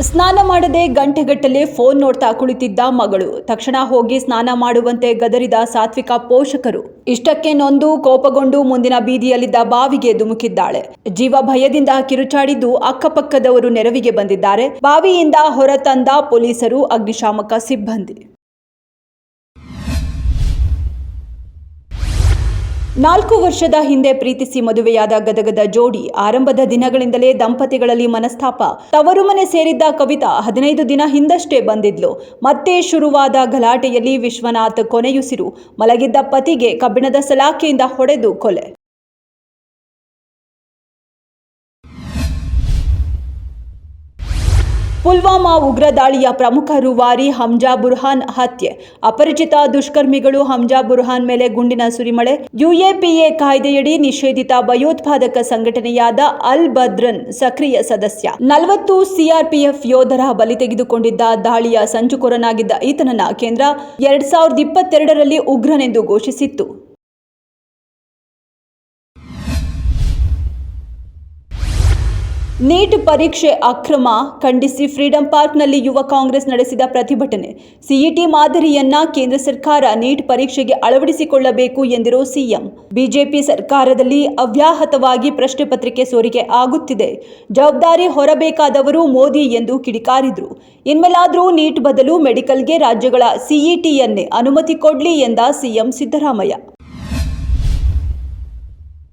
ಸ್ನಾನ ಮಾಡದೆ ಗಂಟೆಗಟ್ಟಲೆ ಫೋನ್ ನೋಡ್ತಾ ಕುಳಿತಿದ್ದ ಮಗಳು ತಕ್ಷಣ ಹೋಗಿ ಸ್ನಾನ ಮಾಡುವಂತೆ ಗದರಿದ ಸಾತ್ವಿಕ ಪೋಷಕರು. ಇಷ್ಟಕ್ಕೆ ನೊಂದು ಕೋಪಗೊಂಡು ಮುಂದಿನ ಬೀದಿಯಲ್ಲಿದ್ದ ಬಾವಿಗೆ ಧುಮುಕಿದ್ದಾಳೆ. ಜೀವ ಭಯದಿಂದ ಕಿರುಚಾಡಿದ್ದು ಅಕ್ಕಪಕ್ಕದವರು ನೆರವಿಗೆ ಬಂದಿದ್ದಾರೆ. ಬಾವಿಯಿಂದ ಹೊರತಂದ ಪೊಲೀಸರು, ಅಗ್ನಿಶಾಮಕ ಸಿಬ್ಬಂದಿ. 4 ವರ್ಷದ ಹಿಂದೆ ಪ್ರೀತಿಸಿ ಮದುವೆಯಾದ ಗದಗದ ಜೋಡಿ ಆರಂಭದ ದಿನಗಳಿಂದಲೇ ದಂಪತಿಗಳಲ್ಲಿ ಮನಸ್ತಾಪ. ತವರು ಮನೆ ಸೇರಿದ್ದ ಕವಿತಾ 15 ದಿನ ಹಿಂದಷ್ಟೇ ಬಂದಿದ್ಲು. ಮತ್ತೆ ಶುರುವಾದ ಗಲಾಟೆಯಲ್ಲಿ ವಿಶ್ವನಾಥ್ ಕೊನೆಯುಸಿರು. ಮಲಗಿದ್ದ ಪತಿಗೆ ಕಬ್ಬಿಣದ ಸಲಾಕೆಯಿಂದ ಹೊಡೆದು ಕೊಲೆ. ಪುಲ್ವಾಮಾ ಉಗ್ರ ದಾಳಿಯ ಪ್ರಮುಖ ರೂವಾರಿ ಹಮ್ಜಾ ಬುರ್ಹಾನ್ ಹತ್ಯೆ. ಅಪರಿಚಿತ ದುಷ್ಕರ್ಮಿಗಳು ಹಮ್ಜಾ ಬುರ್ಹಾನ್ ಮೇಲೆ ಗುಂಡಿನ ಸುರಿಮಳೆ. ಯುಎಪಿಎ ಕಾಯ್ದೆಯಡಿ ನಿಷೇಧಿತ ಭಯೋತ್ಪಾದಕ ಸಂಘಟನೆಯಾದ ಅಲ್ ಬದ್ರನ್ ಸಕ್ರಿಯ ಸದಸ್ಯ. 40 ಸಿಆರ್ಪಿಎಫ್ ಯೋಧರ ಬಲಿ ತೆಗೆದುಕೊಂಡಿದ್ದ ದಾಳಿಯ ಸಂಚುಕೋರನಾಗಿದ್ದ ಈತನನ್ನ ಕೇಂದ್ರ 2022ರಲ್ಲಿ ಉಗ್ರನೆಂದು ಘೋಷಿಸಿತ್ತು. ನೀಟ್ ಪರೀಕ್ಷೆ ಅಕ್ರಮ ಖಂಡಿಸಿ ಫ್ರೀಡಂ ಪಾರ್ಕ್ನಲ್ಲಿ ಯುವ ಕಾಂಗ್ರೆಸ್ ನಡೆಸಿದ ಪ್ರತಿಭಟನೆ. ಸಿಇಟಿ ಮಾದರಿಯನ್ನ ಕೇಂದ್ರ ಸರ್ಕಾರ ನೀಟ್ ಪರೀಕ್ಷೆಗೆ ಅಳವಡಿಸಿಕೊಳ್ಳಬೇಕು ಎಂದಿರೋ ಸಿಎಂ. ಬಿಜೆಪಿ ಸರ್ಕಾರದಲ್ಲಿ ಅವ್ಯಾಹತವಾಗಿ ಪ್ರಶ್ನೆ ಪತ್ರಿಕೆ ಸೋರಿಕೆ ಆಗುತ್ತಿದೆ. ಜವಾಬ್ದಾರಿ ಹೊರಬೇಕಾದವರು ಮೋದಿ ಎಂದು ಕಿಡಿಕಾರಿದ್ರು. ಇನ್ಮೇಲಾದ್ರೂ ನೀಟ್ ಬದಲು ಮೆಡಿಕಲ್ಗೆ ರಾಜ್ಯಗಳ ಸಿಇಟಿಯನ್ನೇ ಅನುಮತಿ ಕೊಡ್ಲಿ ಎಂದ ಸಿಎಂ ಸಿದ್ದರಾಮಯ್ಯ.